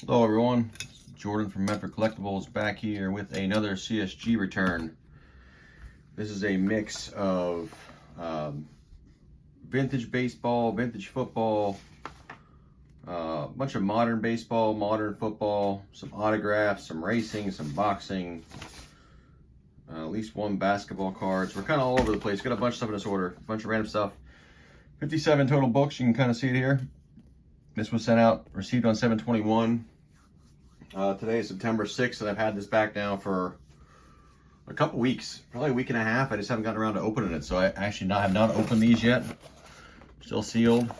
Hello everyone, it's Jordan from Metcalf Collectibles back here with another CSG return. This is a mix of vintage baseball, vintage football, a bunch of modern baseball, modern football, some autographs, some racing, some boxing, at least one basketball card. So we're kind of all over the place. Got a bunch of stuff in this order, a bunch of random stuff. 57 total books, you can kind of see it here. This was sent out, received on 7/21. Today is September 6th, and I've had this back now for a couple weeks, probably a week and a half. I just haven't gotten around to opening it, so I actually have not opened these yet. Still sealed.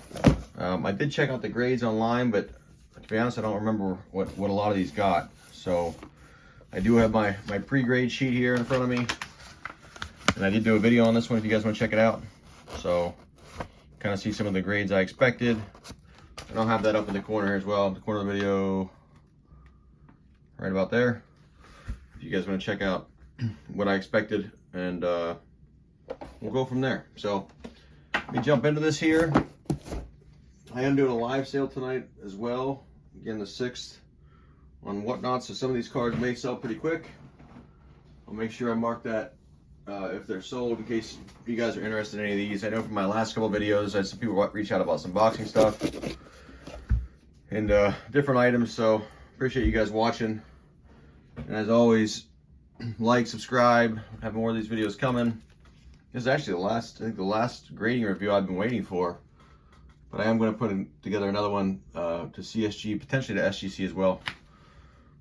I did check out the grades online, but to be honest, I don't remember what a lot of these got. So I do have my pre-grade sheet here in front of me, and I did do a video on this one if you guys want to check it out. So kind of see some of the grades I expected. And I'll have that up in the corner here as well, the corner of the video, right about there. If you guys want to check out what I expected, and we'll go from there. So let me jump into this here. I am doing a live sale tonight as well, again the 6th, on Whatnot, so some of these cards may sell pretty quick. I'll make sure I mark that if they're sold, in case you guys are interested in any of these. I know from my last couple videos, I had some people reach out about some boxing stuff and different items, so appreciate you guys watching. And as always, like, subscribe, have more of these videos coming. This is actually the last grading review I've been waiting for, but I am going to put together another one to CSG, potentially to SGC as well.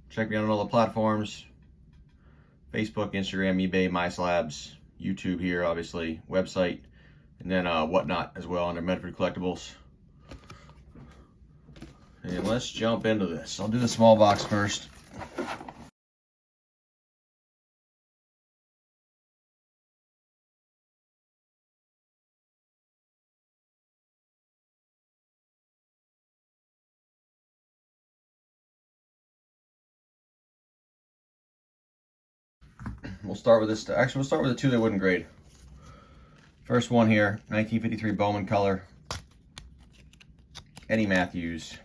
Check me out on all the platforms: Facebook, Instagram, eBay, MySlabs, YouTube here, obviously, website, and then Whatnot as well under Medford Collectibles. And let's jump into this. I'll do the small box first. We'll start with this. Actually, we'll start with the two that wouldn't grade. First one here, 1953 Bowman color, Eddie Matthews.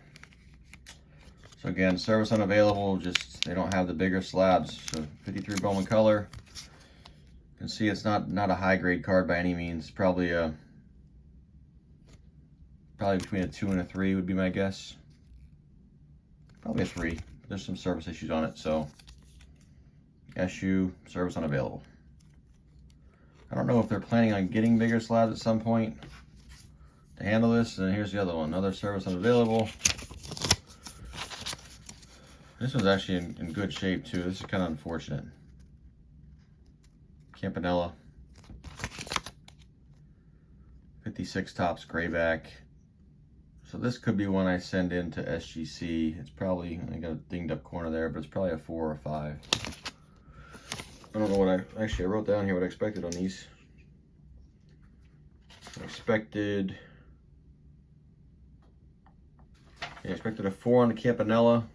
So again, service unavailable, just they don't have the bigger slabs. So 53 Bowman color. You can see it's not a high grade card by any means. Probably between a 2 and a 3 would be my guess. Probably a 3. There's some service issues on it, so SU, service unavailable. I don't know if they're planning on getting bigger slabs at some point to handle this. And here's the other one, another service unavailable. This one's actually in good shape too. This is kind of unfortunate. Campanella, 56 tops, grayback. So this could be one I send in to SGC. It's probably, I got a dinged up corner there, but it's probably a 4 or 5. I don't know what I wrote down here what I expected on these. I expected a 4 on the Campanella,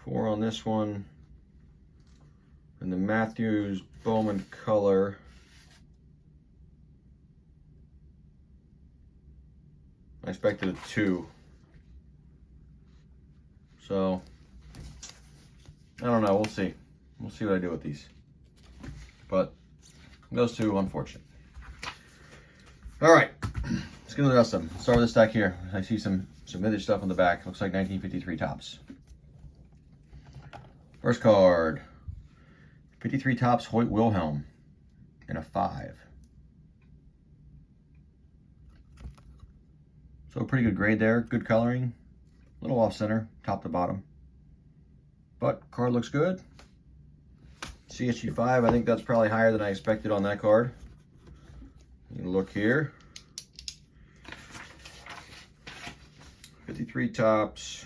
4 on this one, and the Matthews Bowman color. I expected a 2. So I don't know, we'll see. We'll see what I do with these. But those two, unfortunate. All right, let's get into the rest of them. Start with this stack here. I see some vintage stuff on the back. Looks like 1953 tops. First card, 53 tops Hoyt Wilhelm in a 5. So a pretty good grade there. Good coloring. A little off center, top to bottom. But card looks good. CSG 5, I think that's probably higher than I expected on that card. You look here. 53 tops.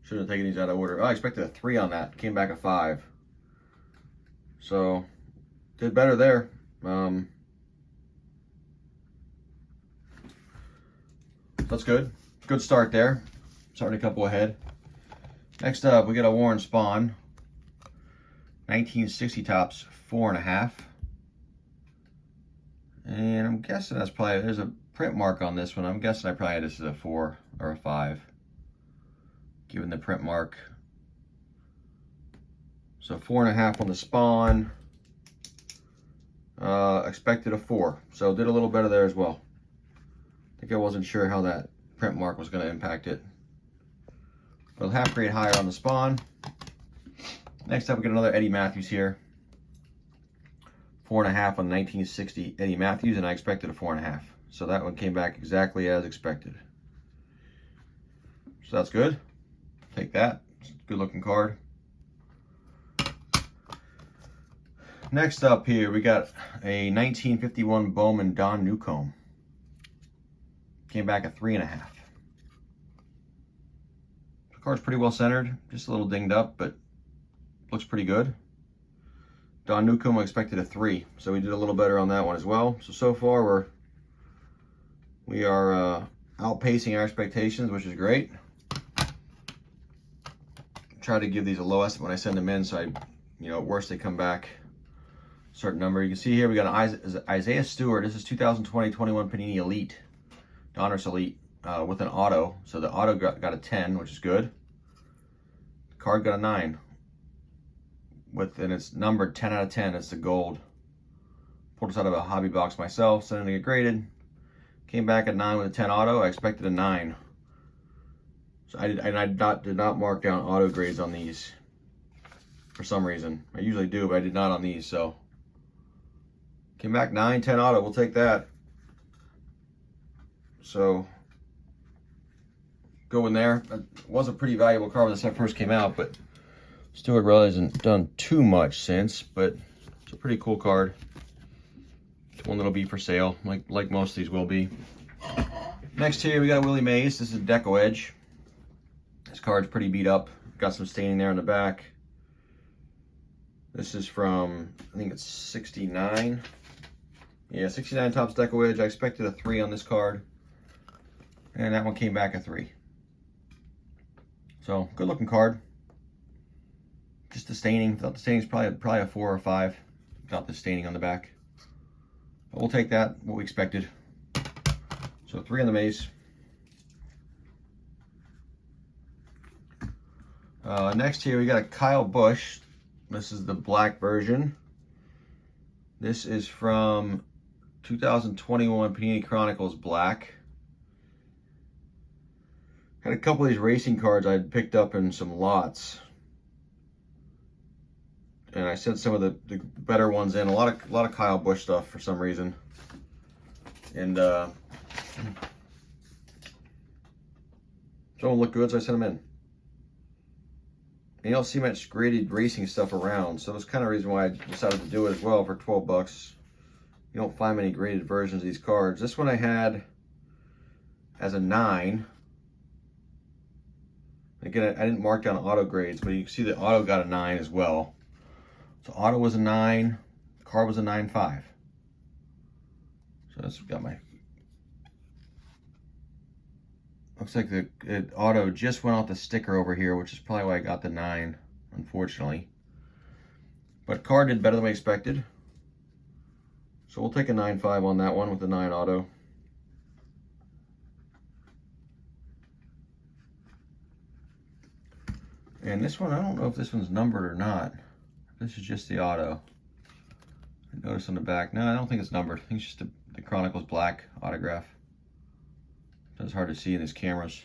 Shouldn't have taken these out of order. Oh, I expected a 3 on that. Came back a 5. So, did better there. That's good. Good start there. Starting a couple ahead. Next up, we got a Warren Spahn. 1960 tops, 4.5. And I'm guessing that's probably, there's a print mark on this one. I'm guessing I probably had this as a 4 or a 5, given the print mark. So 4.5 on the spawn. Expected a 4, so did a little better there as well. I think I wasn't sure how that print mark was going to impact it. But half grade higher on the spawn. Next up, we get another Eddie Matthews here. 4.5 on 1960 Eddie Matthews, and I expected a 4.5. So that one came back exactly as expected. So that's good. Take that. It's a good looking card. Next up here, we got a 1951 Bowman Don Newcomb. Came back at 3.5. The card's pretty well centered, just a little dinged up, but looks pretty good. Don Newcomb, I expected a 3, so we did a little better on that one as well. So far we are outpacing our expectations, which is great. Try to give these a low estimate when I send them in, so at worst they come back a certain number. You can see here we got an Isaiah Stewart. This is 2020-21 Panini Elite, Donruss Elite, with an auto. So the auto got a 10, which is good. The card got a 9. And it's numbered 10 out of 10. It's the gold. Pulled this out of a hobby box myself, sending it graded. Came back at 9 with a 10 auto. I expected a 9. So I did not mark down auto grades on these for some reason. I usually do, but I did not on these. So came back 9, 10 auto. We'll take that. So go in there. It was a pretty valuable card when this first came out, but Stewart really hasn't done too much since, but it's a pretty cool card. It's one that'll be for sale, like most of these will be. Next here, we got Willie Mays. This is a Deco Edge. This card's pretty beat up. Got some staining there on the back. This is from, I think it's 69. Yeah, 69 Topps Deco Edge. I expected a 3 on this card. And that one came back a 3. So, good looking card. Just the staining. Thought the staining's probably a 4 or 5. Without the staining on the back. But we'll take that, what we expected. So 3 on the Maze. Next here we got a Kyle Busch. This is the black version. This is from 2021 Panini Chronicles Black. Had a couple of these racing cards I'd picked up in some lots. And I sent some of the better ones in. A lot of Kyle Busch stuff for some reason. And some of them look good, so I sent them in. And you don't see much graded racing stuff around, so that's kind of the reason why I decided to do it as well for 12 bucks. You don't find many graded versions of these cards. This one I had as a 9. Again, I didn't mark down auto grades, but you can see the auto got a 9 as well. So auto was a 9, card was a 9.5. So that's got my. Looks like the auto just went off the sticker over here, which is probably why I got the 9, unfortunately. But card did better than we expected. So we'll take a 9.5 on that one with the 9 auto. And this one, I don't know if this one's numbered or not. This is just the auto. I noticed on the back. No, I don't think it's numbered. I think it's just the Chronicles Black autograph. It's hard to see in these cameras.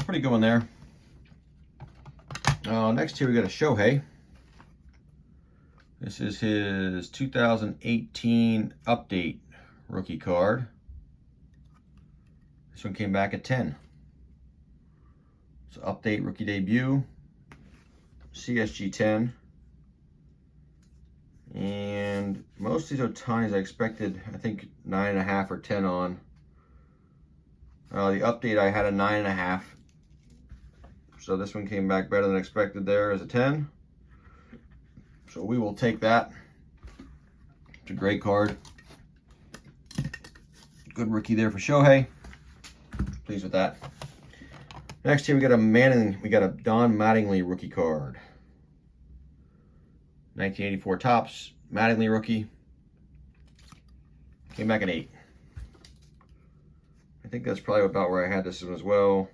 Pretty good one there. Next here we got a Shohei. This is his 2018 update rookie card. This one came back at 10. So update rookie debut. CSG 10. And most of these Ohtanis I expected, I think 9.5 or 10 on. The update I had a 9.5. So this one came back better than expected there as a 10. So we will take that. It's a great card. Good rookie there for Shohei. Pleased with that. Next here we got a Don Mattingly rookie card. 1984 Topps Mattingly rookie. Came back an 8. I think that's probably about where I had this one as well.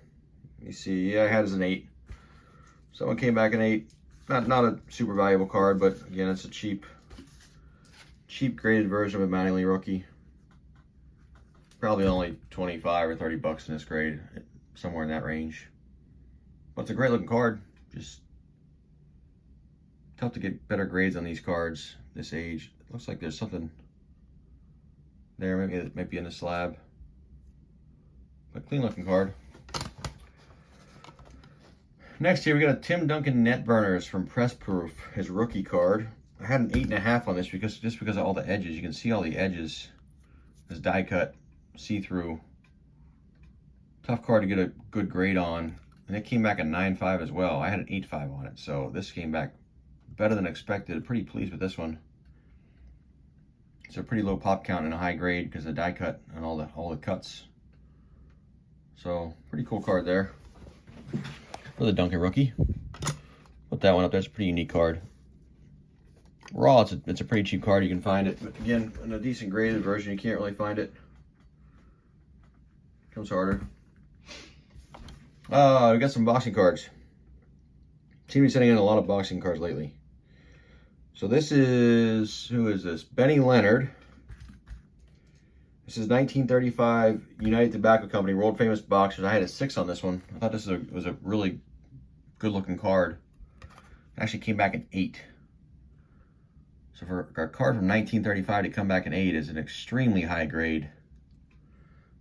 Let me see. Yeah, I had it as an 8. Someone came back an 8. Not a super valuable card, but again, it's a cheap graded version of a minor league rookie. Probably only 25 or 30 bucks in this grade, somewhere in that range. But it's a great looking card. Just tough to get better grades on these cards this age. It looks like there's something there. Maybe it might be in the slab. But clean looking card. Next here we got a Tim Duncan Net Burners from Press Proof, his rookie card. I had an 8.5 on this because of all the edges. You can see all the edges. This die cut, see-through. Tough card to get a good grade on. And it came back a 9.5 as well. I had an 8.5 on it, so this came back better than expected. Pretty pleased with this one. It's a pretty low pop count and a high grade because of the die cut and all the cuts. So pretty cool card there for the Duncan rookie. Put that one up there. It's a pretty unique card. Raw, it's a pretty cheap card. You can find it, but again, in a decent graded version, you can't really find it. Comes harder. We got some boxing cards. Seem to be sending in a lot of boxing cards lately. So this is, who is this? Benny Leonard. This is 1935 United Tobacco Company, world famous boxers. I had a 6 on this one. I thought this was a really good looking card. It actually came back an 8. So for a card from 1935 to come back an 8 is an extremely high grade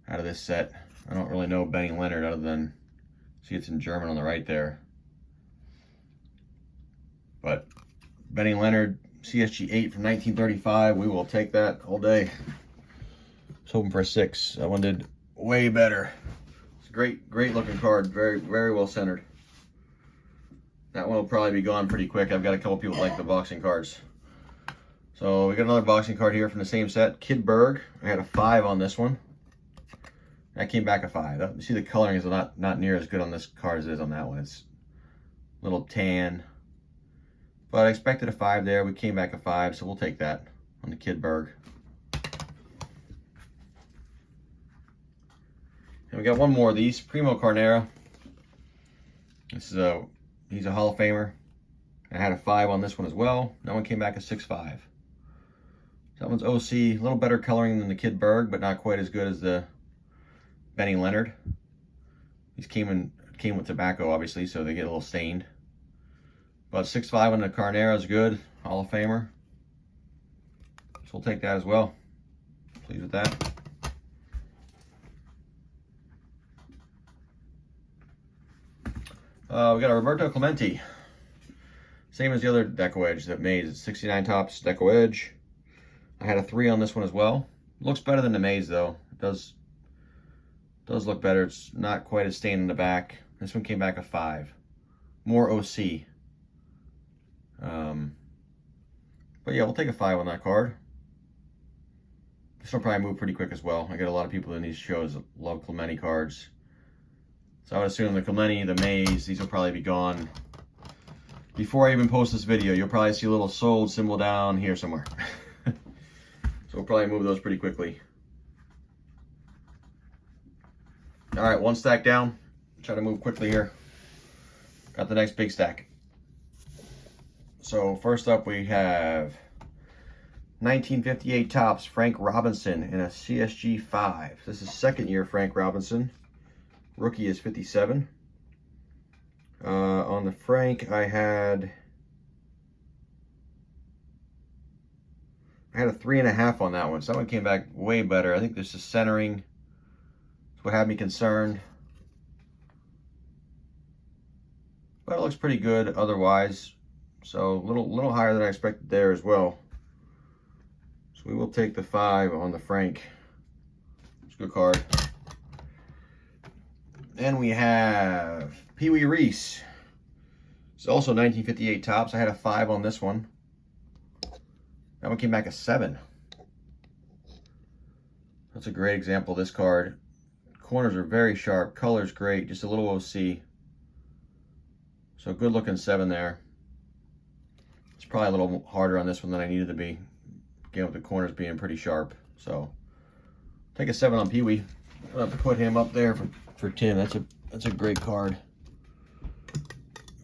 out of this set. I don't really know Benny Leonard other than see it's in German on the right there. But Benny Leonard, CSG 8 from 1935. We will take that all day. I was hoping for a 6. That one did way better. It's a great looking card. Very, very well centered. That one will probably be gone pretty quick. I've got a couple people that like the boxing cards. So we got another boxing card here from the same set. Kid Berg. I had a 5 on this one. That came back a 5. You see the coloring is not near as good on this card as it is on that one. It's a little tan. But I expected a 5 there. We came back a 5, so we'll take that on the Kid Berg. And we got one more of these. Primo Carnera. This is he's a Hall of Famer. I had a 5 on this one as well. That one came back a 6.5. That one's OC. A little better coloring than the Kid Berg, but not quite as good as the Benny Leonard. These came with tobacco, obviously, so they get a little stained. But 6.5 on the Carnera is good. Hall of Famer. So we'll take that as well. Pleased with that. We got a Roberto Clemente. Same as the other Deco Edge that Maze. It's 69 tops Deco Edge. I had a 3 on this one as well. Looks better than the Maze though. It does look better. It's not quite as stained in the back. This one came back a 5. More OC. But yeah, we'll take a 5 on that card. This will probably move pretty quick as well. I get a lot of people in these shows that love Clemente cards. So I would assume the Clemente, the Maze, these will probably be gone. Before I even post this video, you'll probably see a little sold symbol down here somewhere. So we'll probably move those pretty quickly. All right, one stack down. Try to move quickly here. Got the next big stack. So first up we have 1958 tops Frank Robinson in a CSG 5. This is second year Frank Robinson. Rookie is 57. On the Frank, I had a 3.5 on that one. So that one came back way better. I think this is centering. That's what had me concerned. But it looks pretty good otherwise. So a little higher than I expected there as well. So we will take the 5 on the Frank. It's a good card. Then we have Pee Wee Reese. It's also 1958 tops. I had a 5 on this one. That one came back a 7. That's a great example of this card. Corners are very sharp. Color's great. Just a little OC. So good looking 7 there. It's probably a little harder on this one than I needed to be. Again, with the corners being pretty sharp. So Take a 7 on Pee Wee. I'll have to put him up there for Tim. That's a great card.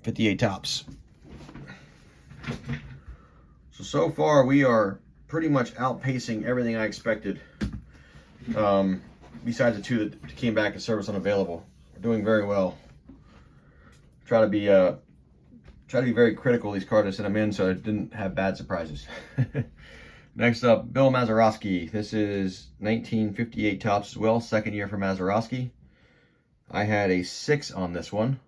58 tops. So far we are pretty much outpacing everything I expected. Besides the 2 that came back as service unavailable. We're doing very well. Try to be very critical of these cards I sent them in so I didn't have bad surprises. Next up, Bill Mazurovsky. This is 1958 tops as well. Second year for Mazurovsky. I had a 6 on this one.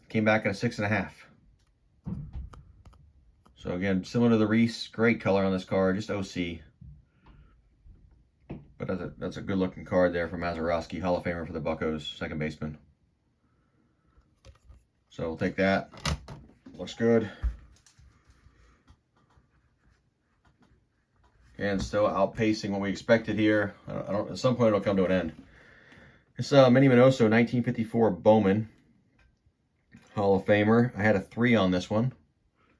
Came back at a 6.5. So again, similar to the Reese, great color on this card, just OC. But that's a good looking card there for Mazurovsky, Hall of Famer for the Buccos, second baseman. So we'll take that. Looks good. And still outpacing what we expected here. At some point it'll come to an end. This Mini Minoso 1954 Bowman, Hall of Famer. I had a 3 on this one.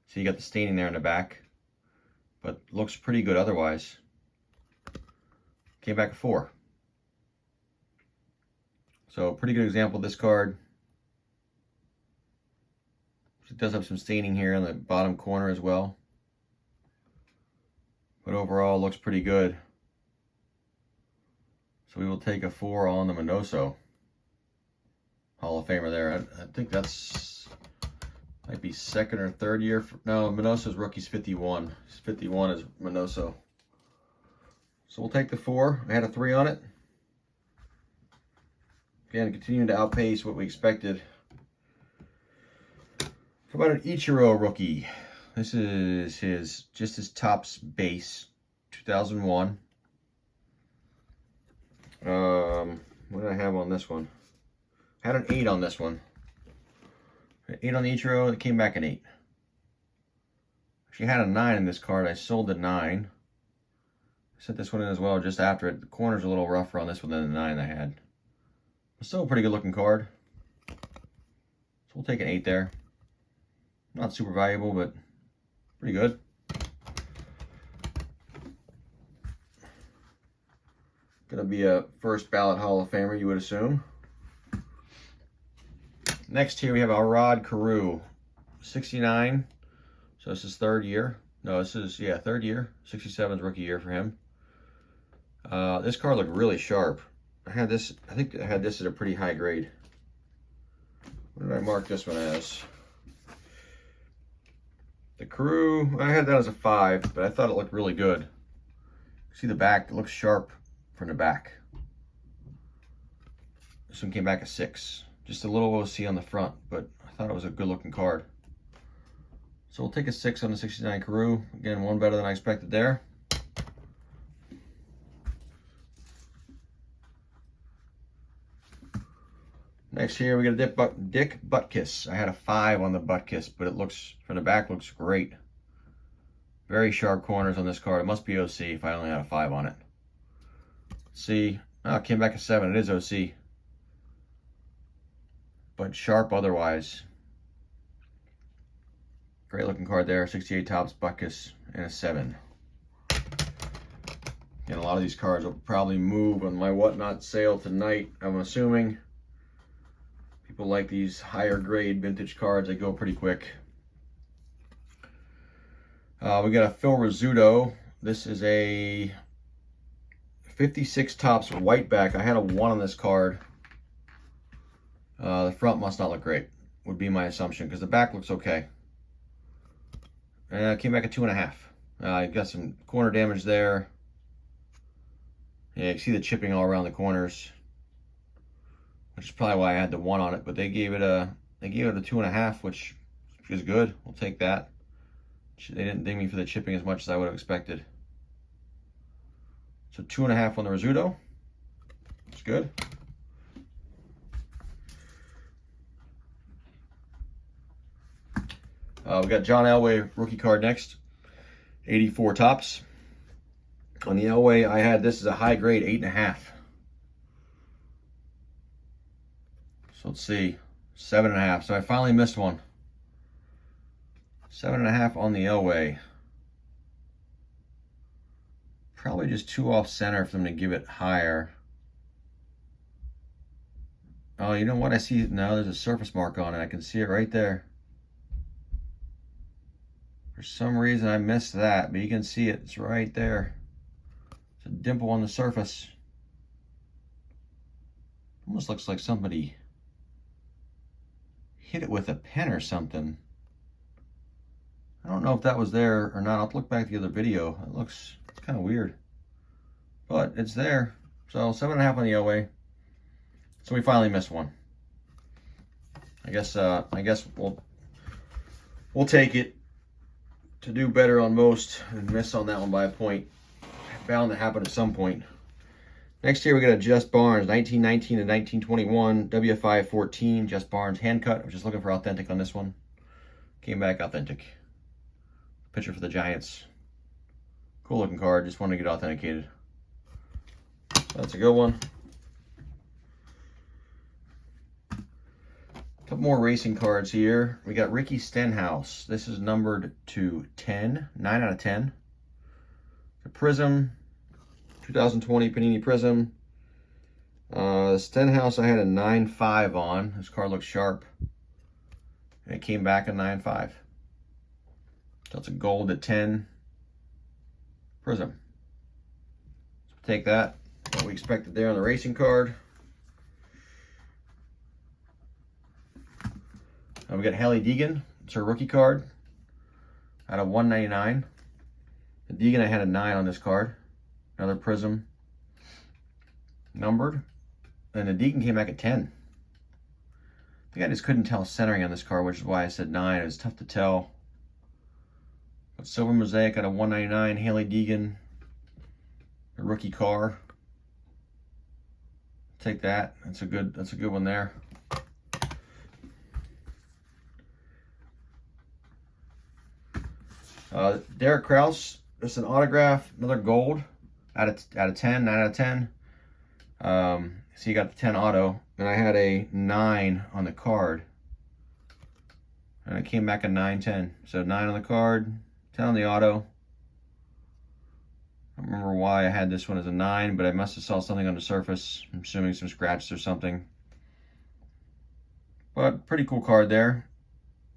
So you got the staining there in the back, but looks pretty good otherwise. Came back a 4. So pretty good example of this card. It does have some staining here in the bottom corner as well. But overall looks pretty good. So we will take a 4 on the Minoso. Hall of Famer there. I think that's might be second or third year. No, Minoso's rookie's 51. 51 is Minoso. So we'll take the 4. I had a 3 on it. Again, continuing to outpace what we expected. How about an Ichiro rookie? This is just his tops base, 2001. What did I have on this one? I had an 8 on this one. 8 on the Ichiro, it came back an 8. Actually had a 9 in this card. I sold the 9. I set this one in as well just after it. The corner's a little rougher on this one than the 9 I had. But still a pretty good looking card. So we'll take an 8 there. Not super valuable, but pretty good. Gonna be a first ballot Hall of Famer, you would assume. Next here we have Carew, 69. So this is third year. No, this is, yeah, third year. 67's rookie year for him. This card looked really sharp. I think I had this at a pretty high grade. What did I mark this one as? The Carew, I had that as a 5, but I thought it looked really good. See the back, it looks sharp from the back. This one came back a 6. Just a little OC on the front, but I thought it was a good looking card. So we'll take a 6 on the 69 Carew. Again, one better than I expected there. Next here we got a Dick Butkus. I had a 5 on the Butkus, but it looks, from the back, looks great. Very sharp corners on this card. It must be OC if I only had a 5 on it. See, it came back a 7. It is OC. But sharp otherwise. Great looking card there. 68 tops, Butkus, and a 7. And a lot of these cards will probably move on my whatnot sale tonight, I'm assuming. People like these higher grade vintage cards. They go pretty quick. We got a Phil Rizzuto. This is a 56 tops white back. I had a 1 on this card. The front must not look great, would be my assumption, because the back looks okay. Came back at 2.5. You got some corner damage there. Yeah, you see the chipping all around the corners, which is probably why I had the 1 on it. But they gave it a 2.5, which is good. We'll take that. They didn't ding me for the chipping as much as I would have expected. So 2.5 on the Rizzuto. It's good. We got John Elway rookie card next. 84 tops. On the Elway, I had this as a high grade 8.5. So let's see, 7.5. So I finally missed one. 7.5 on the Elway. Probably just too off center for them to give it higher. Oh, you know what? I see now there's a surface mark on it. I can see it right there. For some reason I missed that, but you can see it. It's right there. It's a dimple on the surface. Almost looks like somebody hit it with a pen or something. I don't know if that was there or not. I'll have to look back at the other video. It looks kind of weird, but it's there. So 7.5 on the Elway. So we finally missed one. I guess we'll take it to do better on most and miss on that one by a point. Bound to happen at some point. Next year we got a Just Barnes, 1919 to 1921, WFI 14, Just Barnes hand cut. I was just looking for authentic on this one. Came back authentic. Pitcher for the Giants. Cool looking card. Just wanted to get authenticated. That's a good one. Couple more racing cards here. We got Ricky Stenhouse. This is numbered to 10, 9 out of 10. The Prism, 2020 Panini Prism. Stenhouse I had a 9.5 on. This card looks sharp. And it came back a 9.5. So it's a gold at 10. Prism. So take that. What we expected there on the racing card. We got Haley Deegan. It's her rookie card. Out of 199. The Deegan I had a 9 on this card. Another Prism. Numbered. And the Deegan came back at 10. I think I just couldn't tell centering on this card, which is why I said 9. It was tough to tell. But Silver Mosaic out of 199. Haley Deegan. A rookie car. Take that. That's a good one there. Derek Krause, just an autograph, another gold out of 10, 9 out of 10. So you got the 10 auto, and I had a 9 on the card, and it came back a 9-10. So 9 on the card, 10 on the auto. I don't remember why I had this one as a 9, but I must have saw something on the surface. I'm assuming some scratches or something. But pretty cool card there.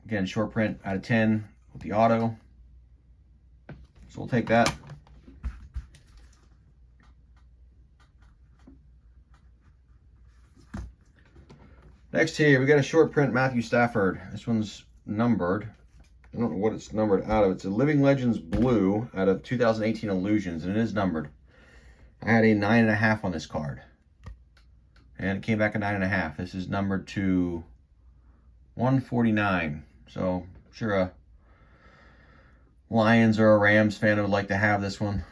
Again, short print out of 10 with the auto. So we'll take that. Next here, we got a short print Matthew Stafford. This one's numbered. I don't know what it's numbered out of. It's a Living Legends Blue out of 2018 Illusions, and it is numbered. I had a 9.5 on this card. And it came back a 9.5. This is numbered to 149. So, sure a Lions or a Rams fan would like to have this one,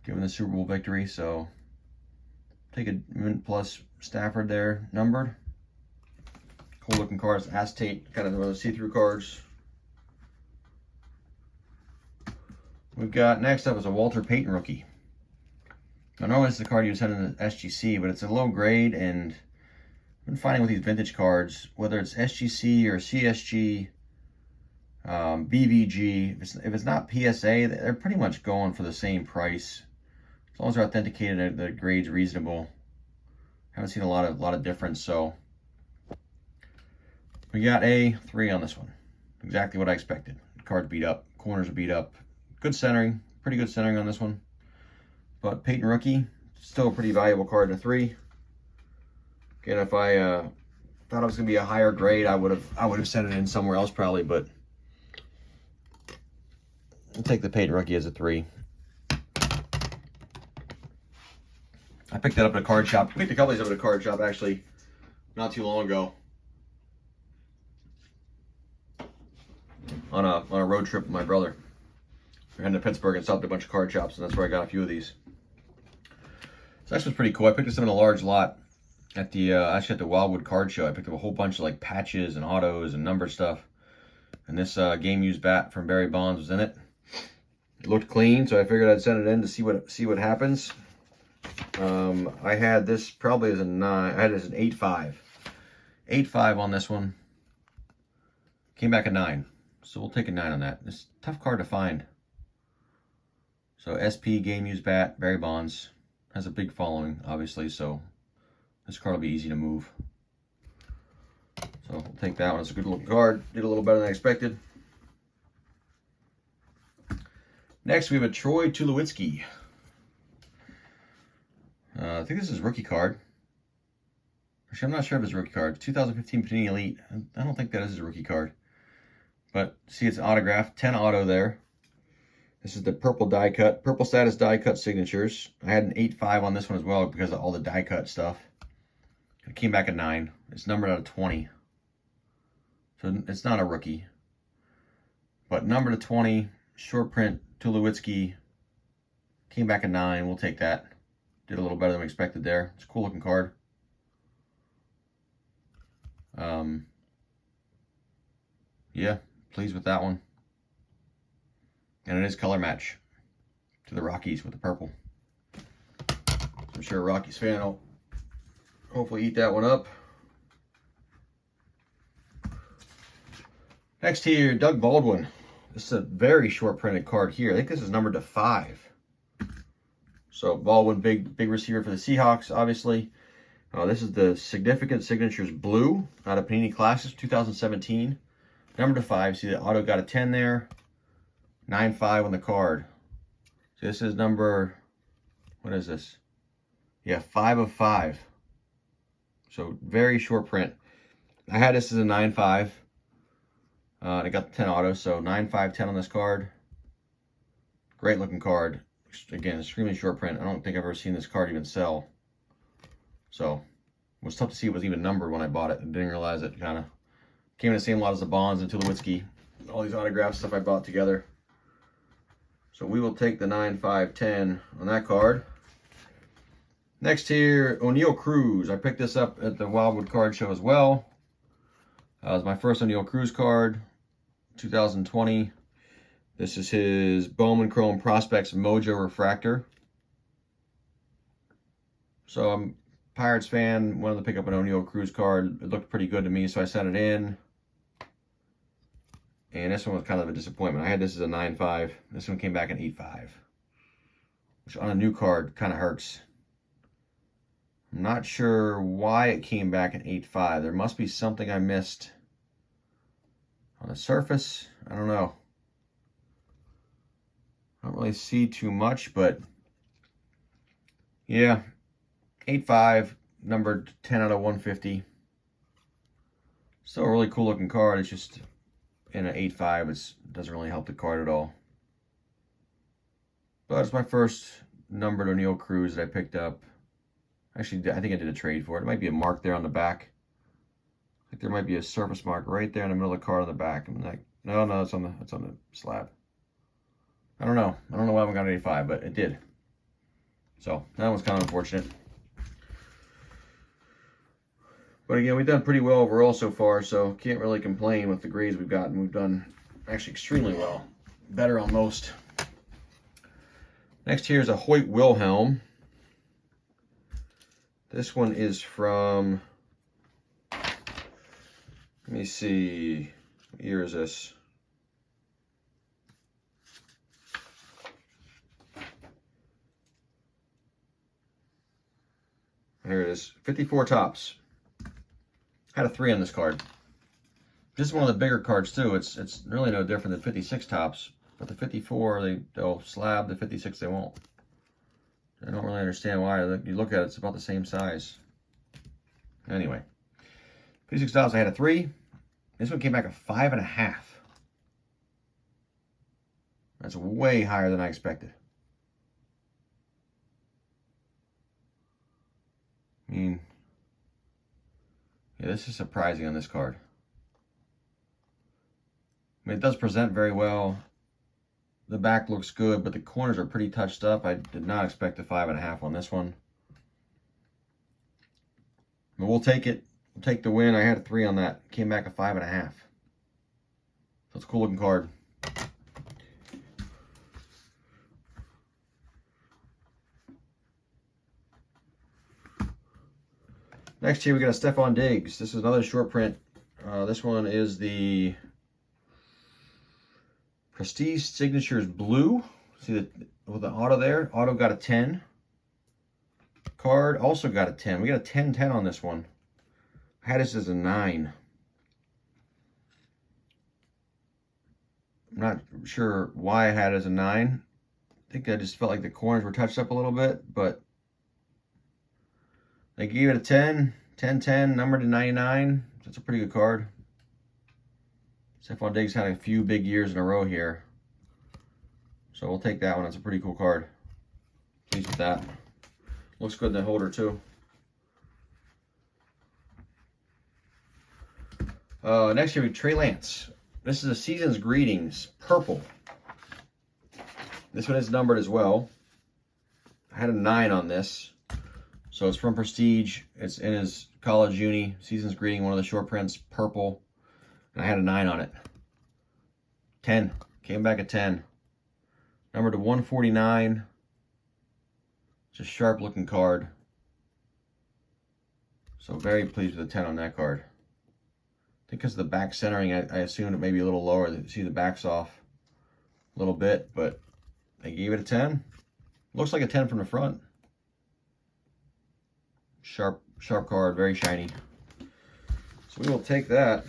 given the Super Bowl victory. So take a Mint Plus Stafford there, numbered. Cool looking cards, acetate, kind of one of those see-through cards. We've got next up is a Walter Payton rookie. Now normally it's the card you would send in the SGC, but it's a low grade, and I've been finding with these vintage cards, whether it's SGC or CSG, BVG, if it's not PSA, they're pretty much going for the same price. As long as they're authenticated, the grade's reasonable. Haven't seen a lot of difference, so we got a 3 on this one. Exactly what I expected. The card's beat up, corners are beat up. Good centering, pretty good centering on this one. But Payton rookie, still a pretty valuable card in a 3. Again, if I thought it was gonna be a higher grade, I would have sent it in somewhere else probably, but I'll take the Payton rookie as a 3. I picked that up at a card shop. I picked a couple of these up at a card shop actually not too long ago. On a road trip with my brother. We were heading to Pittsburgh and stopped at a bunch of card shops, and that's where I got a few of these. So this was pretty cool. I picked this up in a large lot at the actually at the Wildwood Card Show. I picked up a whole bunch of like patches and autos and number stuff. And this game used bat from Barry Bonds was in it. It looked clean, so I figured I'd send it in to see what happens. I had this probably as a 9. I had it as an 8.5. 8.5 on this one. Came back a 9. So we'll take a 9 on that. It's a tough card to find. So SP game used bat, Barry Bonds. Has a big following, obviously, so this card will be easy to move. So we'll take that one. It's a good looking card. Did a little better than I expected. Next, we have a Touloiski. I think this is a rookie card. Actually, I'm not sure if it's a rookie card. 2015 Panini Elite. I don't think that is a rookie card. But see, it's autographed. 10 auto there. This is the purple die cut. Purple status die cut signatures. I had an 8.5 on this one as well because of all the die cut stuff. It came back at 9. It's numbered out of 20. So it's not a rookie. But numbered to 20. Short print. Touloiski. Came back at 9. We'll take that. Did a little better than we expected there. It's a cool looking card. Yeah, pleased with that one. And it is color match to the Rockies with the purple. I'm sure a Rockies fan will hopefully eat that one up. Next here, Doug Baldwin. This is a very short printed card here. I think this is numbered to 5. So Baldwin, big receiver for the Seahawks, obviously. This is the Significant Signatures Blue out of Panini Classics 2017. Number to 5. See the auto got a 10 there. 9.5 on the card. So this is number, what is this? Yeah, 5 of 5. So very short print. I had this as a 9.5. And I got the 10 auto, so 9.5, 10 on this card. Great looking card. Again, extremely short print. I don't think I've ever seen this card even sell. So it was tough to see it was even numbered when I bought it. I didn't realize it kind of came in the same lot as the Bonds and Touloiski. All these autograph stuff I bought together. So we will take the 9.5, 10 on that card. Next here, O'Neal Cruz. I picked this up at the Wildwood Card Show as well. It was my first O'Neal Cruz card, 2020. This is his Bowman Chrome Prospects Mojo Refractor. So I'm a Pirates fan, wanted to pick up an O'Neal Cruz card. It looked pretty good to me, so I sent it in. And this one was kind of a disappointment. I had this as a 9.5. This one came back an 8.5. Which on a new card kind of hurts. I'm not sure why it came back an 8.5. There must be something I missed on the surface. I don't know. I don't really see too much, but yeah, 8.5, numbered 10 out of 150. Still a really cool looking card. It's just in an 8.5, it doesn't really help the card at all. But it's my first numbered O'Neal Cruz that I picked up. Actually, I think I did a trade for it. It might be a mark there on the back. I think there might be a surface mark right there in the middle of the card on the back. I'm like, no, it's on the slab. I don't know. I don't know why I haven't got an 85, but it did. So that was kind of unfortunate. But again, we've done pretty well overall so far, so can't really complain with the grades we've gotten. We've done actually extremely well. Better on most. Next here is a Hoyt Wilhelm. This one is from, let me see, what year is this? Here it is, 54 tops. Had a 3 on this card. This is one of the bigger cards too. It's really no different than 56 tops, but the 54 they'll slab, the 56 they won't. I don't really understand why. You look at it, it's about the same size. Anyway, 56 tops. I had a 3. This one came back a 5.5. That's way higher than I expected. I mean, yeah, this is surprising on this card. I mean, it does present very well. The back looks good, but the corners are pretty touched up. I did not expect a 5.5 on this one. But we'll take it. We'll take the win. I had a 3 on that. Came back a 5.5. So it's a cool looking card. Next here we got a Stephon Diggs. This is another short print. This one is the Prestige Signatures Blue. See the auto there? Auto got a 10. Card also got a 10. We got a 10-10 on this one. I had this as a 9. I'm not sure why I had it as a 9. I think I just felt like the corners were touched up a little bit, but they gave it a 10. 10-10, numbered to 99. That's a pretty good card. Stephon Diggs had a few big years in a row here. So we'll take that one. That's a pretty cool card. Pleased with that. Looks good in the holder too. Next year we have Trey Lance. This is a Season's Greetings, purple. This one is numbered as well. I had a 9 on this. So it's from Prestige. It's in his college uni. Season's Greeting, one of the short prints, purple. And I had a 9 on it. 10. Came back at 10. Numbered to 149. It's a sharp looking card. So very pleased with the 10 on that card. I think because of the back centering, I assumed it may be a little lower. You see the back's off a little bit, but I gave it a 10. Looks like a 10 from the front. Sharp card, very shiny. So we will take that.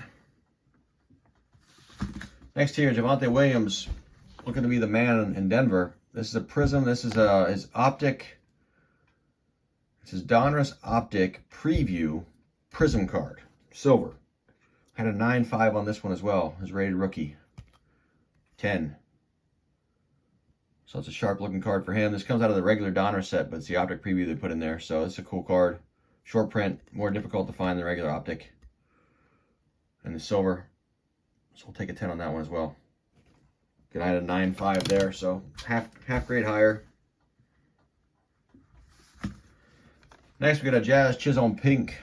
Next here, Javonte Williams, looking to be the man in Denver. This is a Prism. This is his Optic. It's his Donruss Optic Preview Prism card, silver. Had a 9.5 on this one as well. His rated rookie, 10. So it's a sharp looking card for him. This comes out of the regular Donruss set, but it's the Optic Preview they put in there. So it's a cool card. Short print, more difficult to find than the regular Optic. And the silver. So we'll take a 10 on that one as well. Good, I had a 9.5 there, so half grade higher. Next, we got a Jazz Chisholm Pink.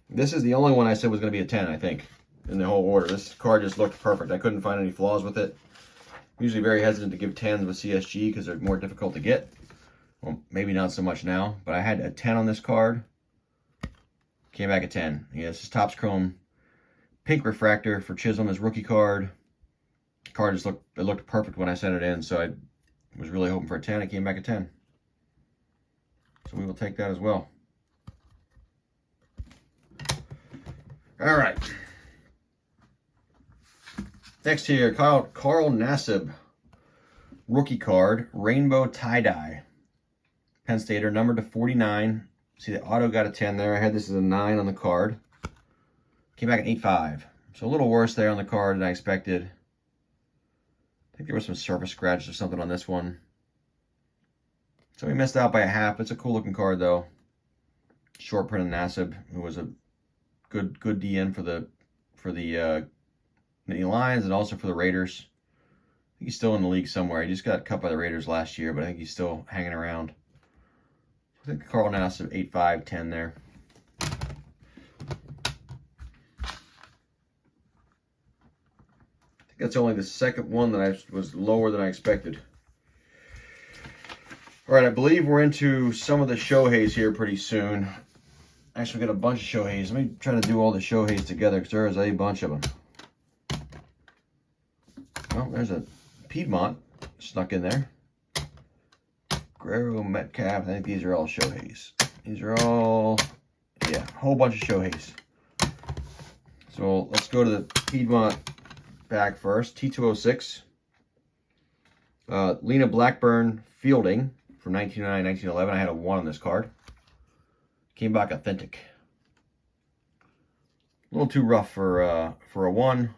This is the only one I said was going to be a 10, I think, in the whole order. This card just looked perfect. I couldn't find any flaws with it. I'm usually very hesitant to give 10s with CSG because they're more difficult to get. Well, maybe not so much now, but I had a 10 on this card. Came back at 10. Yeah, this is Topps Chrome Pink Refractor for Chisholm, his rookie card. The card just looked perfect when I sent it in, so I was really hoping for a 10. It came back at 10. So we will take that as well. All right. Next here, Carl Nassib, rookie card, rainbow tie-dye. Penn Stater, numbered to 49. See, the auto got a 10 there. I had this as a 9 on the card. Came back at 8.5. So a little worse there on the card than I expected. I think there was some surface scratches or something on this one. So we missed out by a half. It's a cool looking card though. Short print of Nassib, who was a good DN for the Lions and also for the Raiders. I think he's still in the league somewhere. He just got cut by the Raiders last year, but I think he's still hanging around. I think Carl Nassib 8.5, 10 there. I think that's only the second one that was lower than I expected. All right, I believe we're into some of the Shoheis here pretty soon. Actually, we got a bunch of Shoheis. Let me try to do all the Shoheis together because there is a bunch of them. Oh, there's a Piedmont snuck in there. Carew, Metcalf. I think these are all Shoheis. These are all, yeah, a whole bunch of Shoheis. So let's go to the Piedmont back first. T206. Lena Blackburn Fielding from 1909, 1911. I had a 1 on this card. Came back authentic. A little too rough for a 1,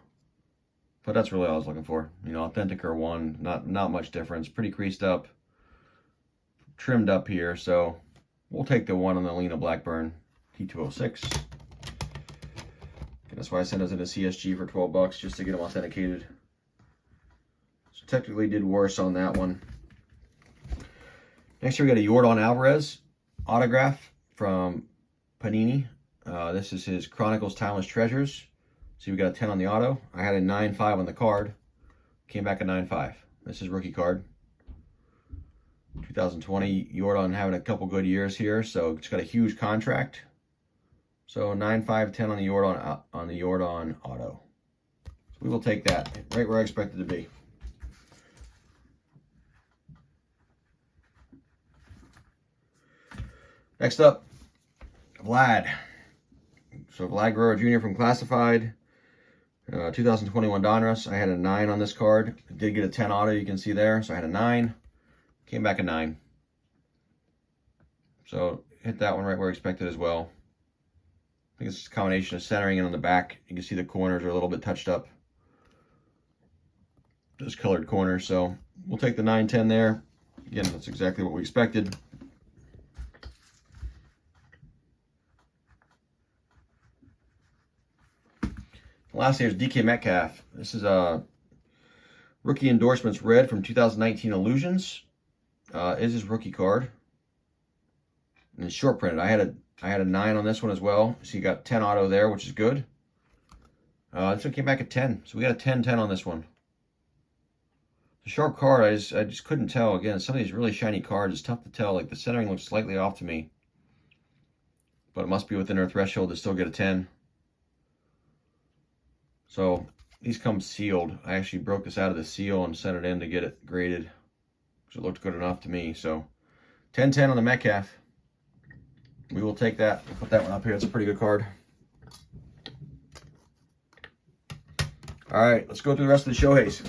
but that's really all I was looking for. You know, authentic or 1, not much difference. Pretty creased up, trimmed up here. So we'll take the 1 on the Lena Blackburn T206. And that's why I sent us into CSG for $12 just to get them authenticated. So technically did worse on that one. Next year we got a Yordan Alvarez autograph from Panini. This is his Chronicles Timeless Treasures. See, we got a 10 on the auto. I had a 9.5 on the card. Came back a 9.5. This is rookie card. 2020. Yordan having a couple good years here, so it's got a huge contract. So 9.5, 10 on the Yordan auto. So we will take that right where I expect it to be. Next up, Vlad. So Vlad Guerrero Jr. from Classified. 2021 Donruss. I had a 9 on this card. I did get a 10 auto, you can see there. So I had a 9. Came back a 9. So hit that one right where I expected as well. I think it's a combination of centering and on the back. You can see the corners are a little bit touched up. Just colored corners. So we'll take the 9-10 there. Again, that's exactly what we expected. Last year's DK Metcalf. This is a rookie endorsements red from 2019 Illusions. Is his rookie card. And it's short printed. I had a 9 on this one as well. So you got 10 auto there, which is good. This one came back at 10. So we got a 10-10 on this one. The sharp card, I just couldn't tell. Again, some of these really shiny cards, it's tough to tell. Like the centering looks slightly off to me. But it must be within our threshold to still get a 10. So these come sealed. I actually broke this out of the seal and sent it in to get it graded. So it looked good enough to me. So 10-10 on the Metcalf. We will take that. We'll put that one up here. It's a pretty good card. All right, let's go through the rest of the Shoheis.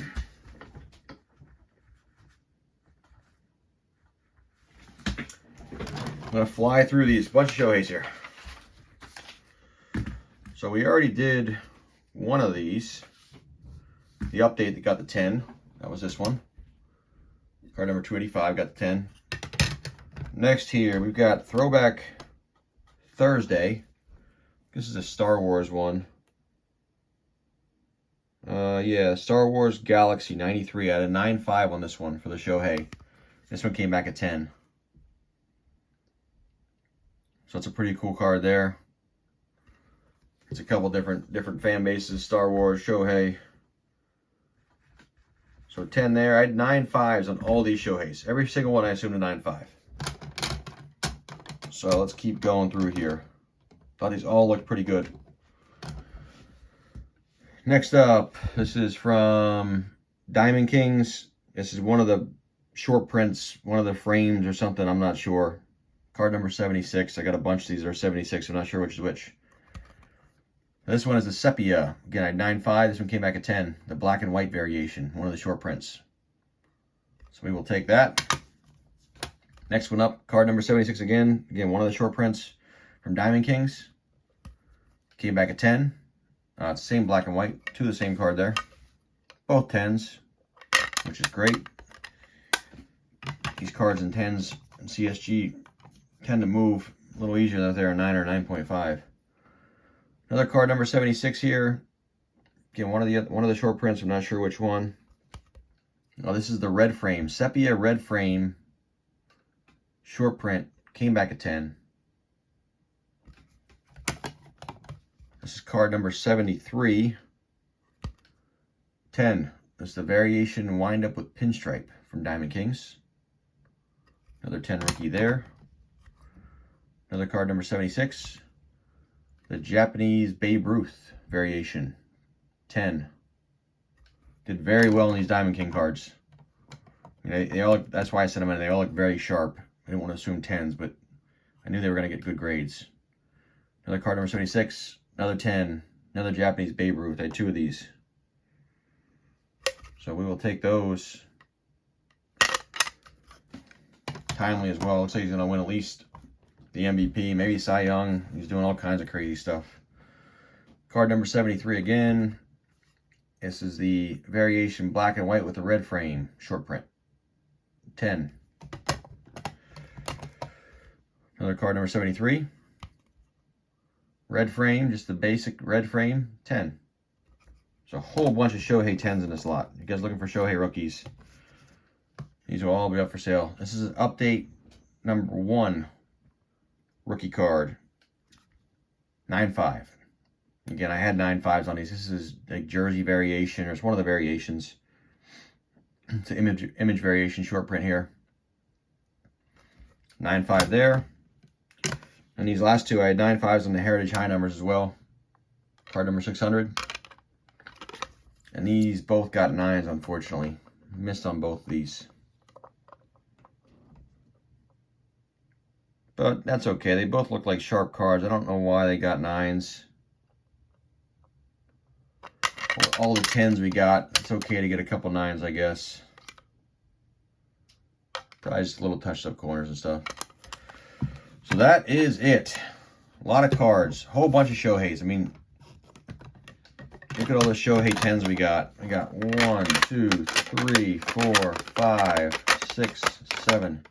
I'm going to fly through these. Bunch of Shoheis here. So we already did one of these. The update that got the 10. That was this one. Card number 285 got the 10. Next here, we've got Throwback Thursday. This is a Star Wars one. Yeah, Star Wars Galaxy 93. I had a 9.5 on this one for the Shohei. This one came back at 10. So it's a pretty cool card there. It's a couple different fan bases. Star Wars, Shohei. So 10 there. I had 9.5s on all these Shoheis. Every single one I assumed a 9.5. So let's keep going through here. Thought these all looked pretty good. Next up, this is from Diamond Kings. This is one of the short prints, one of the frames or something, I'm not sure. Card number 76. I got a bunch of these that are 76. I'm not sure which is which. This one is the Sepia. Again, I had 9.5. This one came back at 10. The black and white variation, one of the short prints. So we will take that. Next one up, card number 76 again. Again, one of the short prints from Diamond Kings. Came back at 10. It's the same black and white. Two of the same card there. Both 10s, which is great. These cards in 10s and CSG tend to move a little easier than if they're a 9 or 9.5. Another card number 76 here. Again, one of the short prints. I'm not sure which one. Oh, this is the red frame. Sepia red frame. Short print. Came back at 10. This is card number 73. 10. This is the variation wind up with pinstripe from Diamond Kings. Another 10 rookie there. Another card number 76. The Japanese Babe Ruth variation. 10. Did very well in these Diamond King cards. They all look, that's why I sent them in. They all look very sharp. I didn't want to assume 10s, but I knew they were going to get good grades. Another card number 76. Another 10. Another Japanese Babe Ruth. I had 2 of these. So we will take those. Timely as well. Looks like he's going to win at least the MVP, maybe Cy Young. He's doing all kinds of crazy stuff. Card number 73 again. This is the variation black and white with the red frame. Short print. 10. Another card number 73. Red frame, just the basic red frame. 10. There's a whole bunch of Shohei 10s in this lot. You guys looking for Shohei rookies? These will all be up for sale. This is an update number 1. Rookie card. 9.5. Again, I had 9.5s on these. This is like jersey variation, or it's one of the variations. It's an image variation short print here. 9.5 there. And these last two, I had 9.5s on the Heritage High numbers as well. Card number 600. And these both got 9s, unfortunately. Missed on both of these. But that's okay. They both look like sharp cards. I don't know why they got 9s. All the 10s we got, it's okay to get a couple 9s, I guess. Probably just little touched up corners and stuff. So that is it. A lot of cards. Whole bunch of Shoheis. I mean, look at all the Shohei 10s we got. We got 1, 2, 3, 4, 5, 6, 7,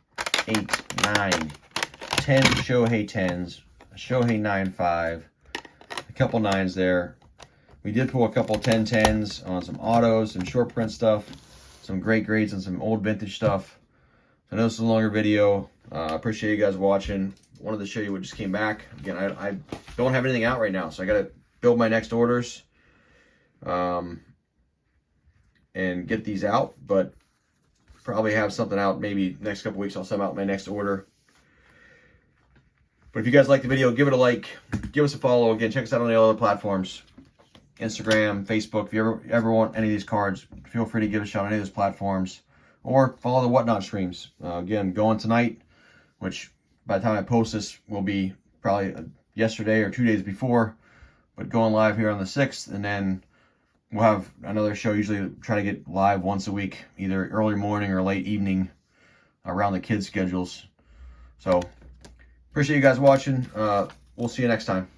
8, 9, 10 Shohei 10s. A Shohei 9.5. A couple 9s there. We did pull a couple 10-10s on some autos, some short print stuff, some great grades, and some old vintage stuff. So I know this is a longer video. I appreciate you guys watching. Wanted to show you what just came back. Again, I don't have anything out right now, so I got to build my next orders and get these out. But probably have something out maybe next couple weeks. I'll send out my next order. But if you guys like the video, give it a like. Give us a follow. Again, check us out on the other platforms. Instagram, Facebook. If you ever want any of these cards, feel free to give a shot on any of those platforms. Or follow the Whatnot streams. Again, going tonight, which by the time I post this will be probably yesterday or 2 days before. But going live here on the 6th. And then we'll have another show. Usually try to get live once a week. Either early morning or late evening around the kids' schedules. So, appreciate you guys watching. We'll see you next time.